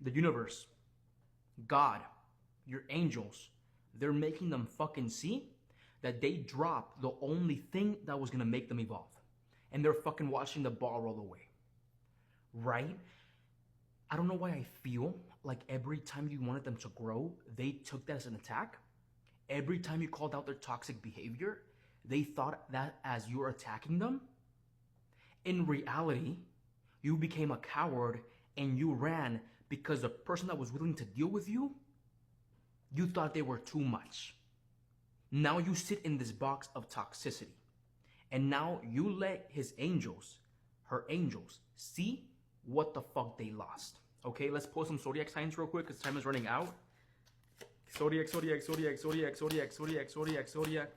the universe, God, your angels, they're making them fucking see that they dropped the only thing that was gonna make them evolve. And they're fucking watching the ball roll away. Right? I don't know why I feel like every time you wanted them to grow, they took that as an attack. Every time you called out their toxic behavior, they thought that as you were attacking them. In reality, you became a coward and you ran because the person that was willing to deal with you, you thought they were too much. Now you sit in this box of toxicity. And now you let his angels, her angels, see what the fuck they lost. Okay, let's pull some zodiac signs real quick because time is running out. Zodiac.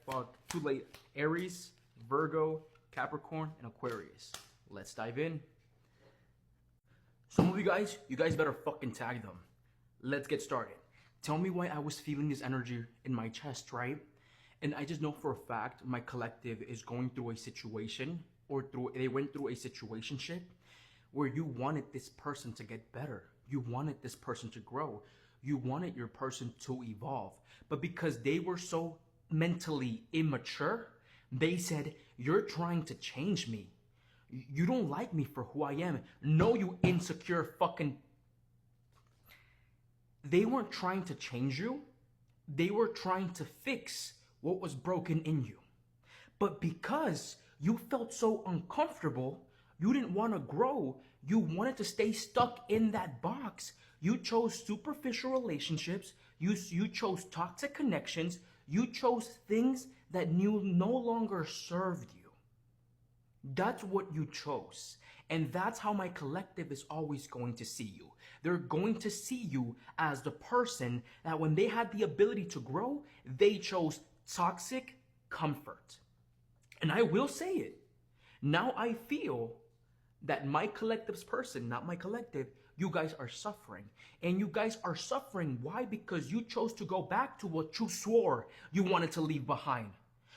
Fuck, too late. Aries, Virgo, Capricorn, and Aquarius. Let's dive in. Some of you guys better fucking tag them. Let's get started. Tell me why I was feeling this energy in my chest, right? And I just know for a fact my collective is going through a situation, or they went through a situationship where you wanted this person to get better. You wanted this person to grow. You wanted your person to evolve. But because they were so mentally immature, they said, you're trying to change me. You don't like me for who I am. No, you insecure fucking... They weren't trying to change you. They were trying to fix what was broken in you. But because you felt so uncomfortable, you didn't want to grow. You wanted to stay stuck in that box. You chose superficial relationships. You chose toxic connections. You chose things that no longer served you. That's what you chose. And that's how my collective is always going to see you. They're going to see you as the person that when they had the ability to grow, they chose toxic comfort. And I will say it. Now I feel that my collective's person, not my collective, you guys are suffering. And you guys are suffering. Why? Because you chose to go back to what you swore you wanted to leave behind.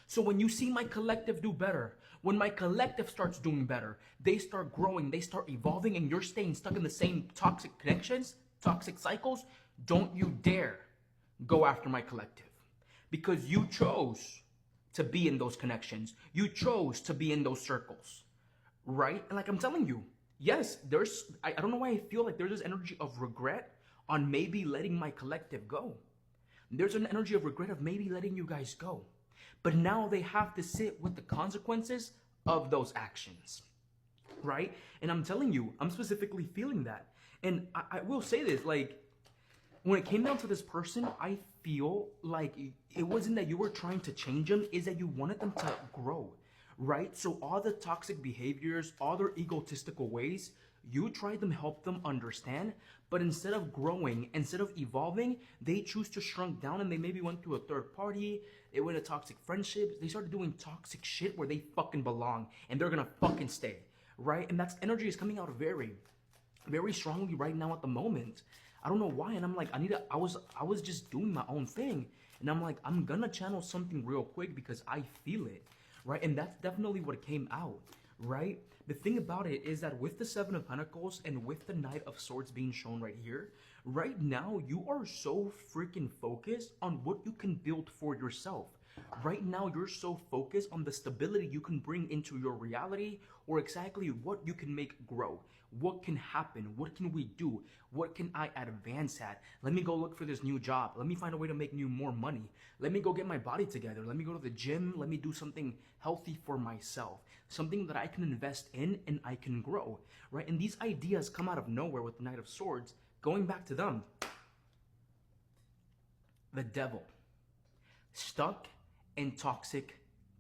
So when you see my collective do better, when my collective starts doing better, they start growing, they start evolving, and you're staying stuck in the same toxic connections, toxic cycles, don't you dare go after my collective. Because you chose to be in those connections. You chose to be in those circles. Right? And like I'm telling you, yes, I don't know why I feel like there's this energy of regret on maybe letting my collective go. There's an energy of regret of maybe letting you guys go. But now they have to sit with the consequences of those actions. Right? And I'm telling you, I'm specifically feeling that. And I will say this, like, when it came down to this person, I feel like it wasn't that you were trying to change them, it's that you wanted them to grow. Right? So all the toxic behaviors, all their egotistical ways, you tried to help them understand, but instead of growing, instead of evolving, they choose to shrunk down and they maybe went through a third party, they went to toxic friendships, they started doing toxic shit where they fucking belong and they're gonna fucking stay, right? And that's energy is coming out very, very strongly right now at the moment. I don't know why, and I'm like, I was just doing my own thing, and I'm like, I'm gonna channel something real quick because I feel it. Right? And that's definitely what came out, right? The thing about it is that with the Seven of Pentacles and with the Knight of Swords being shown right here, right now you are so freaking focused on what you can build for yourself. Right now you're so focused on the stability you can bring into your reality, or exactly what you can make grow. What can happen? What can we do? What can I advance at? Let me go look for this new job. Let me find a way to make more money. Let me go get my body together. Let me go to the gym. Let me do something healthy for myself. Something that I can invest in and I can grow, right? And these ideas come out of nowhere with the Knight of Swords. Going back to them, the devil, stuck in toxic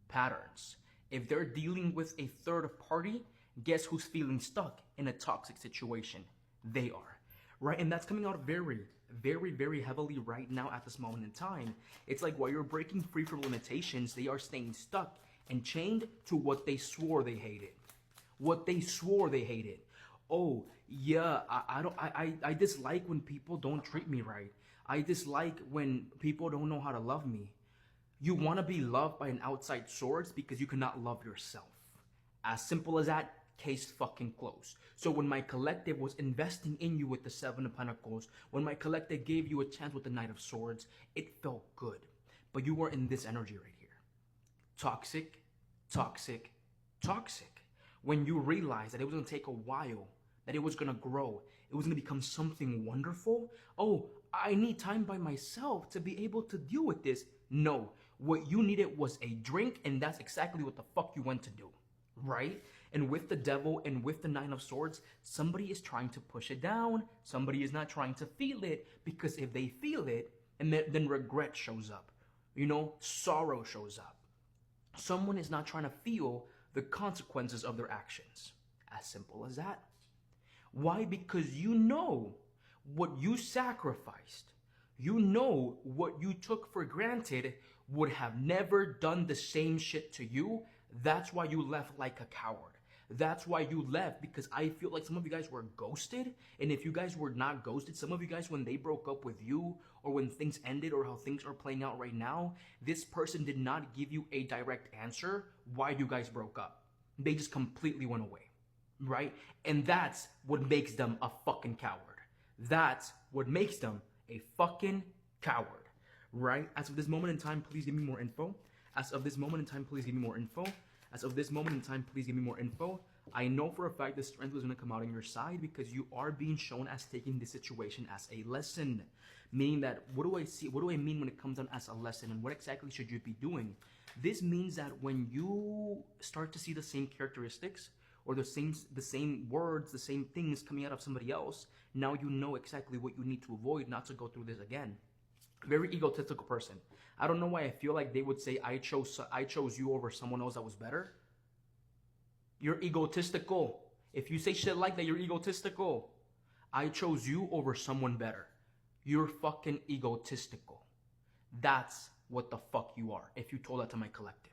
patterns. If they're dealing with a third party, guess who's feeling stuck in a toxic situation? They are, right? And that's coming out very, very, very heavily right now at this moment in time. It's like while you're breaking free from limitations, they are staying stuck and chained to what they swore they hated. What they swore they hated. Oh, yeah, I dislike when people don't treat me right. I dislike when people don't know how to love me. You want to be loved by an outside source because you cannot love yourself. As simple as that. case fucking closed. So when my collective was investing in you with the Seven of Pentacles, when my collective gave you a chance with the Knight of Swords, it felt good. But you were in this energy right here. Toxic, toxic, toxic. When you realized that it was going to take a while, that it was going to grow, it was going to become something wonderful. Oh, I need time by myself to be able to deal with this. No, what you needed was a drink, and that's exactly what the fuck you went to do, right? And with the Devil and with the Nine of Swords, somebody is trying to push it down. Somebody is not trying to feel it, because if they feel it, and then regret shows up, you know, sorrow shows up. Someone is not trying to feel the consequences of their actions. As simple as that. Why? Because you know what you sacrificed. You know what you took for granted would have never done the same shit to you. That's why you left like a coward. That's why you left, because I feel like some of you guys were ghosted. And if you guys were not ghosted, some of you guys, when they broke up with you, or when things ended, or how things are playing out right now, this person did not give you a direct answer why you guys broke up. They just completely went away, right? And that's what makes them a fucking coward. That's what makes them a fucking coward, right? As of this moment in time, please give me more info. As of this moment in time, please give me more info. As of this moment in time, please give me more info. I know for a fact the strength was going to come out on your side, because you are being shown as taking this situation as a lesson. Meaning that, what do I see? What do I mean when it comes down as a lesson? And what exactly should you be doing? This means that when you start to see the same characteristics, or the same words, the same things coming out of somebody else, now you know exactly what you need to avoid, not to go through this again. Very egotistical person. I don't know why I feel like they would say, I chose you over someone else that was better. You're egotistical. If you say shit like that, you're egotistical. I chose you over someone better. You're fucking egotistical. That's what the fuck you are, if you told that to my collective.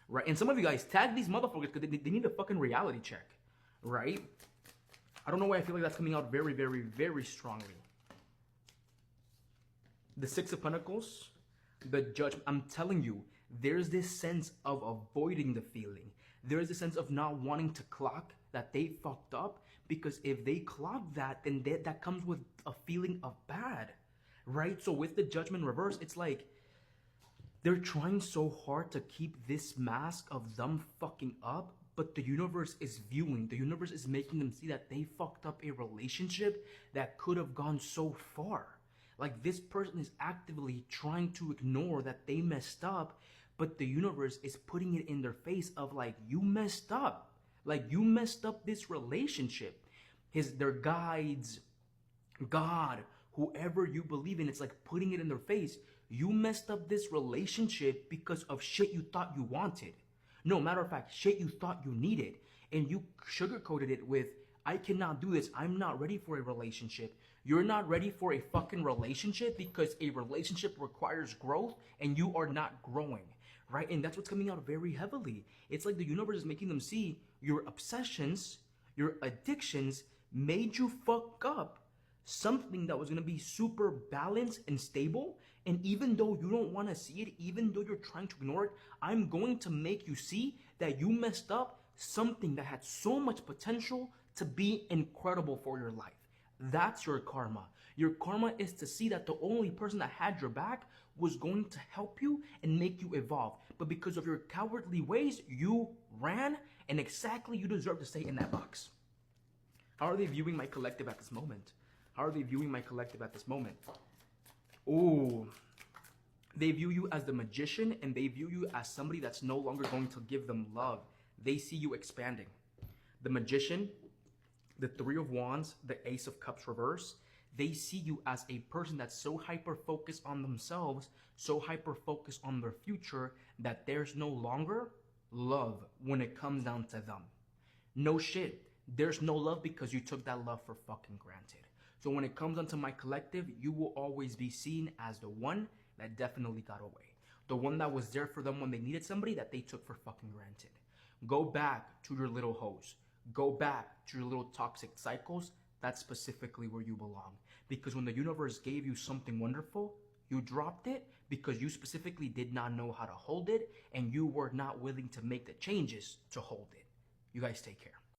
Right? And some of you guys, tag these motherfuckers, because they need a fucking reality check. Right? I don't know why I feel like that's coming out very, very, very strongly. The Six of Pentacles, the Judgment. I'm telling you, there's this sense of avoiding the feeling. There's this sense of not wanting to clock that they fucked up, because if they clock that, then that comes with a feeling of bad, right? So with the Judgment reverse, it's like they're trying so hard to keep this mask of them fucking up, but the universe is viewing. The universe is making them see that they fucked up a relationship that could have gone so far. Like, this person is actively trying to ignore that they messed up, but the universe is putting it in their face of like, you messed up. Like, you messed up this relationship. Their guides, God, whoever you believe in, it's like putting it in their face. You messed up this relationship because of shit you thought you wanted. No, matter of fact, shit you thought you needed. And you sugarcoated it with, I cannot do this. I'm not ready for a relationship. You're not ready for a fucking relationship because a relationship requires growth and you are not growing, right? And that's what's coming out very heavily. It's like the universe is making them see your obsessions, your addictions made you fuck up something that was going to be super balanced and stable. And even though you don't want to see it, even though you're trying to ignore it, I'm going to make you see that you messed up something that had so much potential to be incredible for your life. That's your karma. Your karma is to see that the only person that had your back was going to help you and make you evolve. But because of your cowardly ways, you ran, and exactly you deserve to stay in that box. How are they viewing my collective at this moment? How are they viewing my collective at this moment? Ooh. They view you as the magician, and they view you as somebody that's no longer going to give them love. They see you expanding. The magician, the Three of Wands, the Ace of Cups reverse, they see you as a person that's so hyper-focused on themselves, so hyper-focused on their future, that there's no longer love when it comes down to them. No shit. There's no love because you took that love for fucking granted. So when it comes down to my collective, you will always be seen as the one that definitely got away. The one that was there for them when they needed somebody that they took for fucking granted. Go back to your little hoes. Go back to your little toxic cycles. That's specifically where you belong. Because when the universe gave you something wonderful, you dropped it because you specifically did not know how to hold it, and you were not willing to make the changes to hold it. You guys take care.